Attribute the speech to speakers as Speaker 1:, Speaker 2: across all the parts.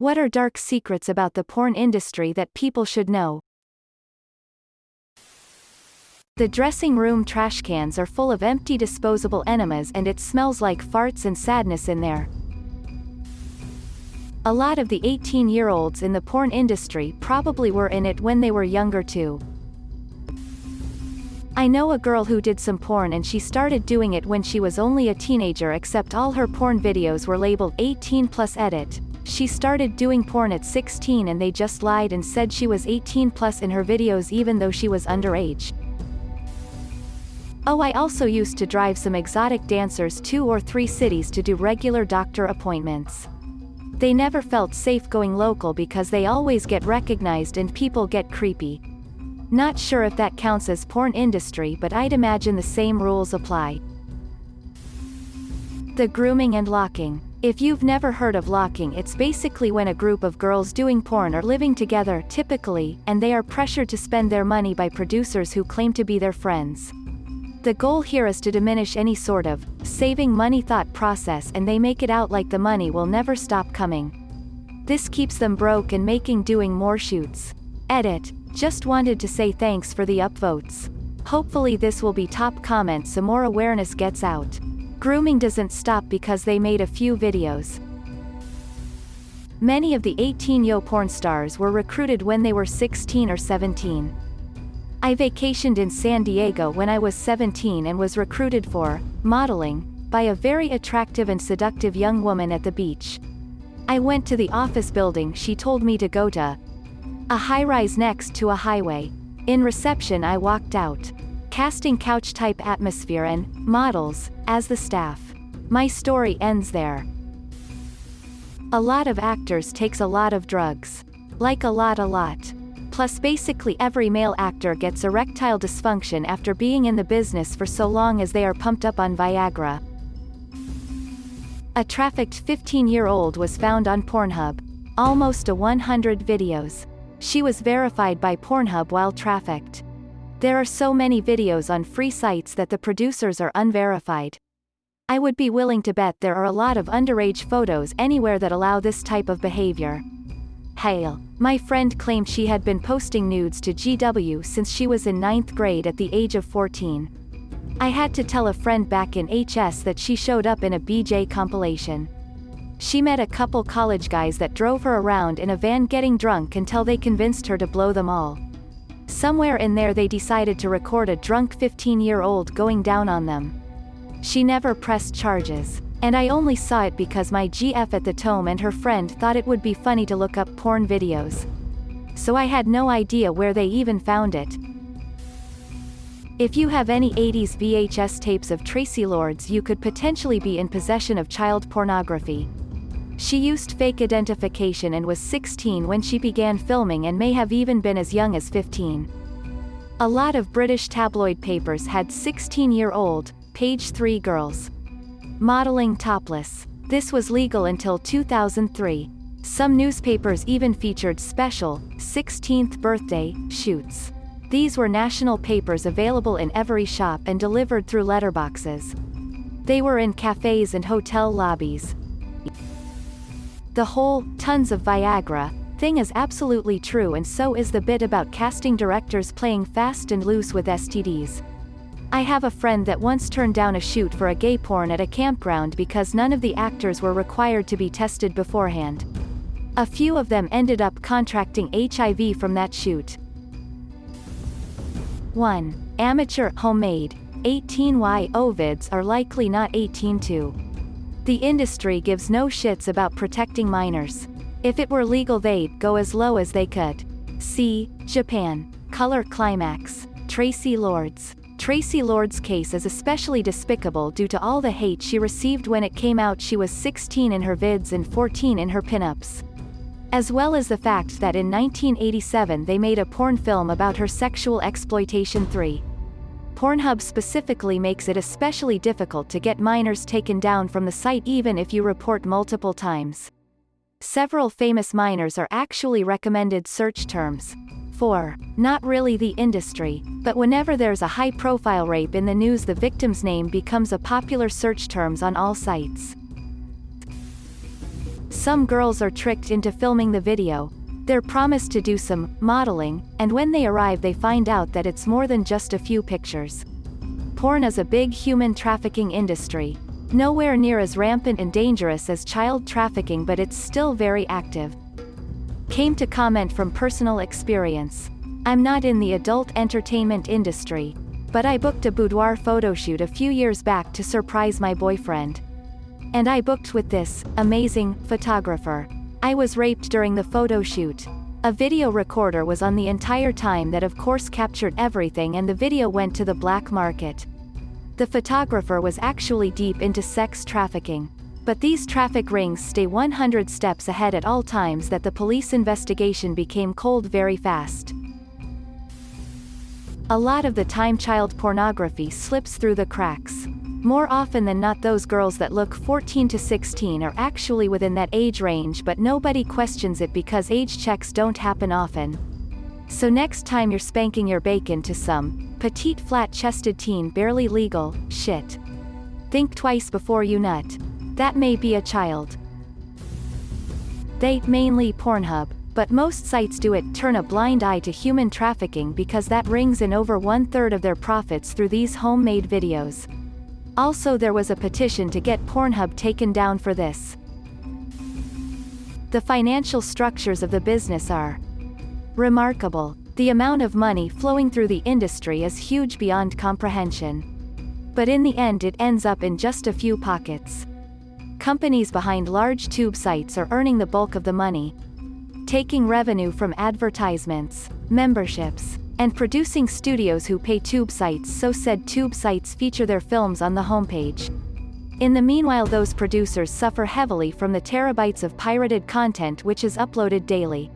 Speaker 1: What are dark secrets about the porn industry that people should know? The dressing room trash cans are full of empty disposable enemas and it smells like farts and sadness in there. A lot of the 18-year-olds in the porn industry probably were in it when they were younger too. I know a girl who did some porn and she started doing it when she was only a teenager, except all her porn videos were labeled 18+ edit. She started doing porn at 16 and they just lied and said she was 18+ in her videos even though she was underage. Oh, I also used to drive some exotic dancers 2 or 3 cities to do regular doctor appointments. They never felt safe going local because they always get recognized and people get creepy. Not sure if that counts as porn industry, but I'd imagine the same rules apply. The grooming and locking. If you've never heard of locking, it's basically when a group of girls doing porn are living together, typically, and they are pressured to spend their money by producers who claim to be their friends. The goal here is to diminish any sort of saving money thought process, and they make it out like the money will never stop coming. This keeps them broke and making doing more shoots. Edit. Just wanted to say thanks for the upvotes. Hopefully this will be top comment so more awareness gets out. Grooming doesn't stop because they made a few videos. Many of the 18-yo porn stars were recruited when they were 16 or 17. I vacationed in San Diego when I was 17 and was recruited for modeling by a very attractive and seductive young woman at the beach. I went to the office building she told me to go to, a high-rise next to a highway. In reception I walked out, casting couch-type atmosphere and models as the staff. My story ends there. A lot of actors takes a lot of drugs. Like a lot. Plus basically every male actor gets erectile dysfunction after being in the business for so long as they are pumped up on Viagra. A trafficked 15-year-old was found on Pornhub. Almost 100 videos. She was verified by Pornhub while trafficked. There are so many videos on free sites that the producers are unverified. I would be willing to bet there are a lot of underage photos anywhere that allow this type of behavior. Hail. My friend claimed she had been posting nudes to GW since she was in 9th grade at the age of 14. I had to tell a friend back in HS that she showed up in a BJ compilation. She met a couple college guys that drove her around in a van getting drunk until they convinced her to blow them all. Somewhere in there they decided to record a drunk 15-year-old going down on them. She never pressed charges. And I only saw it because my GF at the time and her friend thought it would be funny to look up porn videos. So I had no idea where they even found it. If you have any 80s VHS tapes of Tracy Lords, you could potentially be in possession of child pornography. She used fake identification and was 16 when she began filming and may have even been as young as 15. A lot of British tabloid papers had 16-year-old, page 3 girls modeling topless. This was legal until 2003. Some newspapers even featured special 16th birthday shoots. These were national papers available in every shop and delivered through letterboxes. They were in cafes and hotel lobbies. The whole tons of Viagra thing is absolutely true, and so is the bit about casting directors playing fast and loose with STDs. I have a friend that once turned down a shoot for a gay porn at a campground because none of the actors were required to be tested beforehand. A few of them ended up contracting HIV from that shoot. 1. Amateur, homemade. 18Y ovids are likely not 18 too. The industry gives no shits about protecting minors. If it were legal they'd go as low as they could. See Japan. Color Climax. Tracy Lords. Tracy Lords' case is especially despicable due to all the hate she received when it came out she was 16 in her vids and 14 in her pinups. As well as the fact that in 1987 they made a porn film about her sexual exploitation. 3. Pornhub specifically makes it especially difficult to get minors taken down from the site even if you report multiple times. Several famous minors are actually recommended search terms. 4. Not really the industry, but whenever there's a high-profile rape in the news, the victim's name becomes a popular search terms on all sites. Some girls are tricked into filming the video. They're promised to do some modeling, and when they arrive they find out that it's more than just a few pictures. Porn is a big human trafficking industry. Nowhere near as rampant and dangerous as child trafficking, but it's still very active. Came to comment from personal experience. I'm not in the adult entertainment industry, but I booked a boudoir photoshoot a few years back to surprise my boyfriend. And I booked with this amazing photographer. I was raped during the photo shoot. A video recorder was on the entire time that of course captured everything, and the video went to the black market. The photographer was actually deep into sex trafficking. But these traffic rings stay 100 steps ahead at all times that the police investigation became cold very fast. A lot of the time child pornography slips through the cracks. More often than not those girls that look 14 to 16 are actually within that age range, but nobody questions it because age checks don't happen often. So next time you're spanking your bacon to some petite flat-chested teen barely legal shit, think twice before you nut. That may be a child. They, mainly Pornhub, but most sites do it, turn a blind eye to human trafficking because that rings in over 1/3 of their profits through these homemade videos. Also, there was a petition to get Pornhub taken down for this. The financial structures of the business are remarkable. The amount of money flowing through the industry is huge beyond comprehension. But in the end it ends up in just a few pockets. Companies behind large tube sites are earning the bulk of the money, taking revenue from advertisements, memberships, and producing studios who pay tube sites so said tube sites feature their films on the homepage. In the meanwhile those producers suffer heavily from the terabytes of pirated content which is uploaded daily.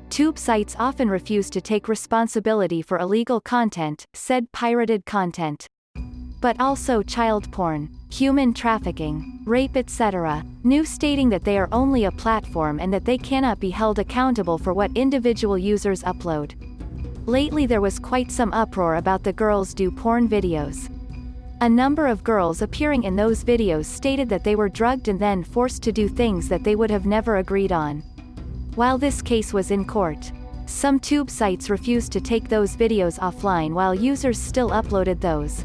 Speaker 1: Tube sites often refuse to take responsibility for illegal content, said pirated content. But also child porn, human trafficking, rape etc., news stating that they are only a platform and that they cannot be held accountable for what individual users upload. Lately there was quite some uproar about the girls do porn videos. A number of girls appearing in those videos stated that they were drugged and then forced to do things that they would have never agreed on. While this case was in court, some tube sites refused to take those videos offline while users still uploaded those.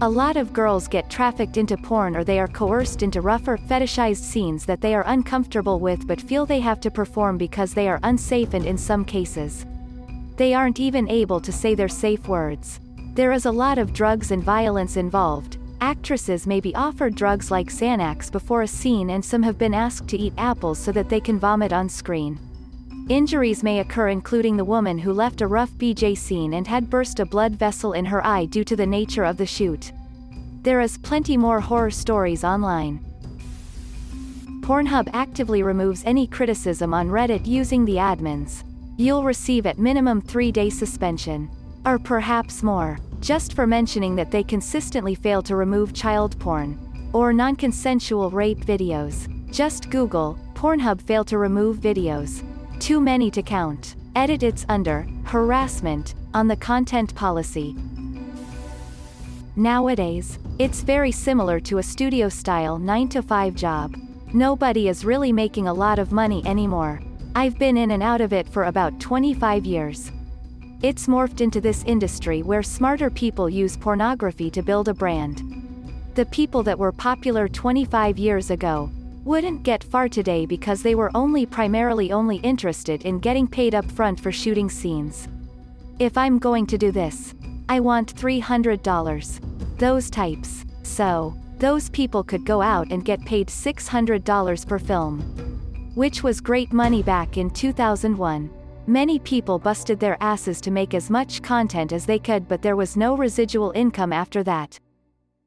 Speaker 1: A lot of girls get trafficked into porn, or they are coerced into rougher, fetishized scenes that they are uncomfortable with but feel they have to perform because they are unsafe, and in some cases, they aren't even able to say their safe words. There is a lot of drugs and violence involved. Actresses may be offered drugs like Xanax before a scene, and some have been asked to eat apples so that they can vomit on screen. Injuries may occur, including the woman who left a rough BJ scene and had burst a blood vessel in her eye due to the nature of the shoot. There is plenty more horror stories online. Pornhub actively removes any criticism on Reddit using the admins. You'll receive at minimum 3-day suspension. Or perhaps more, just for mentioning that they consistently fail to remove child porn or non-consensual rape videos. Just Google, Pornhub fail to remove videos. Too many to count. Edit. It's under harassment on the content policy. Nowadays, it's very similar to a studio-style 9-to-5 job. Nobody is really making a lot of money anymore. I've been in and out of it for about 25 years. It's morphed into this industry where smarter people use pornography to build a brand. The people that were popular 25 years ago wouldn't get far today because they were primarily only interested in getting paid up front for shooting scenes. If I'm going to do this, I want $300. Those types. So, those people could go out and get paid $600 per film. Which was great money back in 2001. Many people busted their asses to make as much content as they could, but there was no residual income after that.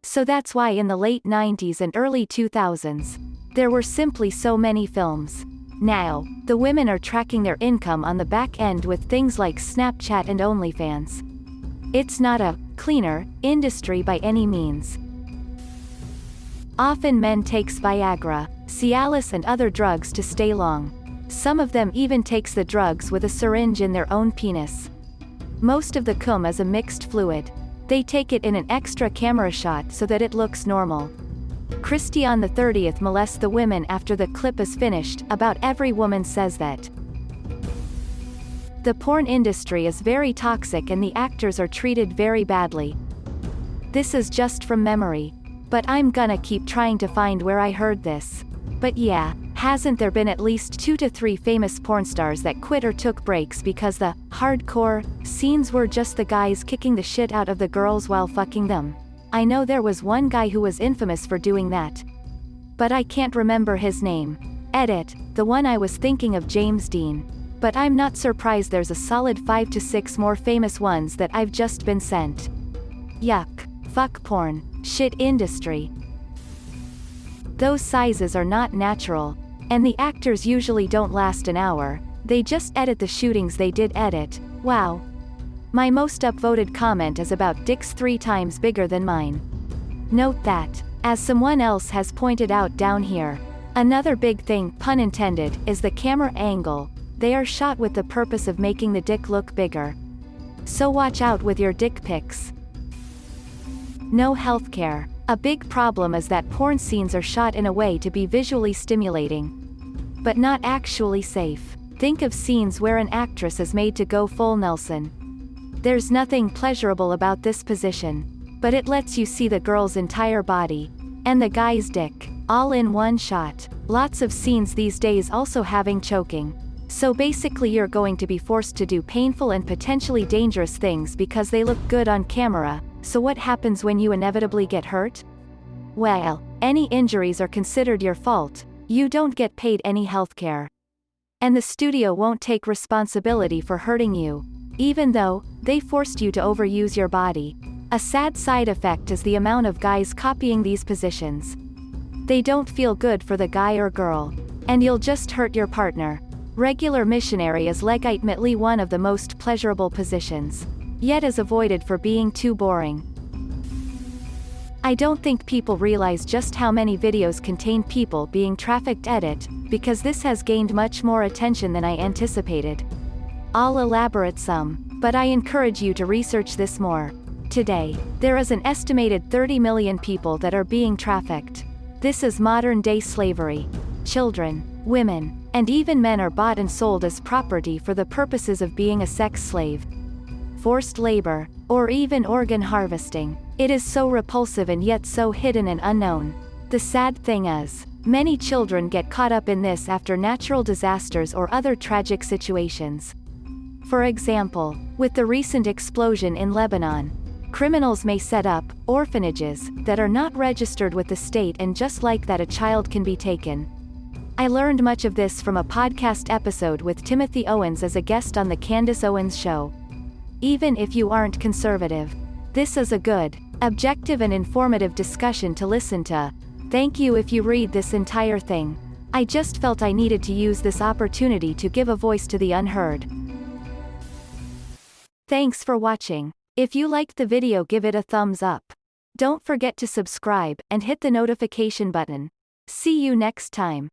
Speaker 1: So that's why in the late 90s and early 2000s, there were simply so many films. Now, the women are tracking their income on the back end with things like Snapchat and OnlyFans. It's not a cleaner industry by any means. Often men takes Viagra, Cialis and other drugs to stay long. Some of them even takes the drugs with a syringe in their own penis. Most of the cum is a mixed fluid. They take it in an extra camera shot so that it looks normal. Christie on the 30th molests the women after the clip is finished. About every woman says that the porn industry is very toxic and the actors are treated very badly. This is just from memory. But I'm gonna keep trying to find where I heard this. But yeah, hasn't there been at least 2 to 3 famous porn stars that quit or took breaks because the hardcore scenes were just the guys kicking the shit out of the girls while fucking them? I know there was one guy who was infamous for doing that. But I can't remember his name. Edit, the one I was thinking of, James Dean. But I'm not surprised there's a solid 5 to 6 more famous ones that I've just been sent. Yuck. Fuck porn. Shit industry. Those sizes are not natural. And the actors usually don't last an hour. They just edit the shootings they did edit. Wow. My most upvoted comment is about dicks 3 times bigger than mine. Note that, as someone else has pointed out down here, another big thing, pun intended, is the camera angle. They are shot with the purpose of making the dick look bigger. So watch out with your dick pics. No healthcare. A big problem is that porn scenes are shot in a way to be visually stimulating, but not actually safe. Think of scenes where an actress is made to go full Nelson. There's nothing pleasurable about this position, but it lets you see the girl's entire body, and the guy's dick, all in one shot. Lots of scenes these days also having choking. So basically you're going to be forced to do painful and potentially dangerous things because they look good on camera. So what happens when you inevitably get hurt? Well, any injuries are considered your fault. You don't get paid any healthcare. And the studio won't take responsibility for hurting you, even though they forced you to overuse your body. A sad side effect is the amount of guys copying these positions. They don't feel good for the guy or girl, and you'll just hurt your partner. Regular missionary is legitimately one of the most pleasurable positions, yet is avoided for being too boring. I don't think people realize just how many videos contain people being trafficked. Edit, because this has gained much more attention than I anticipated. I'll elaborate some, but I encourage you to research this more. Today, there is an estimated 30 million people that are being trafficked. This is modern-day slavery. Children, women, and even men are bought and sold as property for the purposes of being a sex slave, forced labor, or even organ harvesting. It is so repulsive and yet so hidden and unknown. The sad thing is, many children get caught up in this after natural disasters or other tragic situations. For example, with the recent explosion in Lebanon, criminals may set up orphanages that are not registered with the state, and just like that a child can be taken. I learned much of this from a podcast episode with Timothy Owens as a guest on the Candace Owens Show. Even if you aren't conservative, this is a good, objective and informative discussion to listen to. Thank you if you read this entire thing. I just felt I needed to use this opportunity to give a voice to the unheard. Thanks for watching. If you liked the video, give it a thumbs up. Don't forget to subscribe and hit the notification button. See you next time.